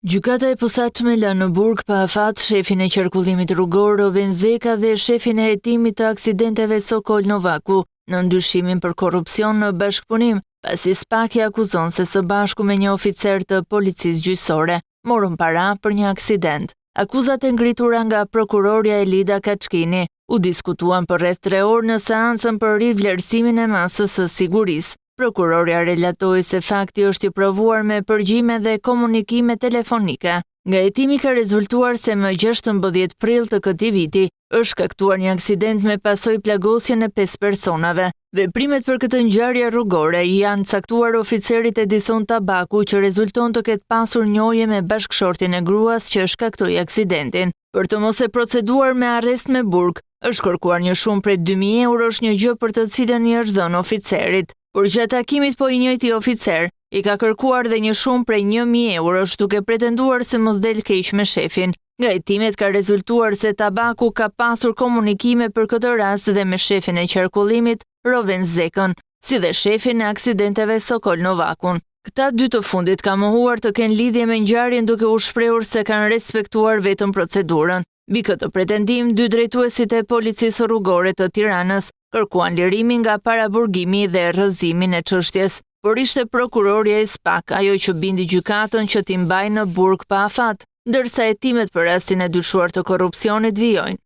Gjykata e posaçme la në burg pa afat shefin e qarkullimit rrugor Roven Zeka dhe shefin e hetimit të aksidenteve Sokol Novaku në ndyshimin për korrupsion në bashkëpunim, pasi Spaki akuzon se së bashku me një oficer të policisë gjyqësore morën para për një aksident. Akuzat e ngritura nga prokuroria Elida Kaçkini u diskutuan për rreth 3 orë në seancën për rivlerësimin e masës së sigurisë. Prokuroria relatoi se fakti është i provuar me përgjime dhe komunikime telefonike. Nga hetimi ka rezultuar se më 16 prill të këtij viti është shkaktuar një aksident me pasojë plagosjen e 5 personave. Veprimet për këtë ngjarje rrugore janë caktuar oficerit Edison Tabaku që rezulton të ketë pasur njohje me bashkëshortin e gruas që shkaktoi aksidentin. Për të mos e proceduar me arrest me burg, është kërkuar një shumë prej 2.000 eurosh, një gjë për të cilën i është dhënë oficerit. Por gjatë takimit po i njëjti oficer i ka kërkuar dhe një shumë prej 1.000 eurosh duke pretenduar se mos del keq me shefin. Nga hetimet ka rezultuar se Tabaku ka pasur komunikime për këtë rast dhe me shefin e qarkullimit Roven Zekën, si dhe shefin e aksidenteve Sokol Novakun. Këta dy të fundit ka mohuar të kenë lidhje me ngjarjen duke u shprehur se kanë respektuar vetëm procedurën. Mbi këtë pretendim, 2 drejtuesit e policisë rrugore të Tiranës kërkuan lirimin nga paraburgimi dhe rrëzimin e çështjes, por ishte prokuroria e Spak ajo që bindi gjykatën që t'i mbajë në burg pa afat, ndërsa hetimet për rastin e dyshuar të korrupsionit vijojnë.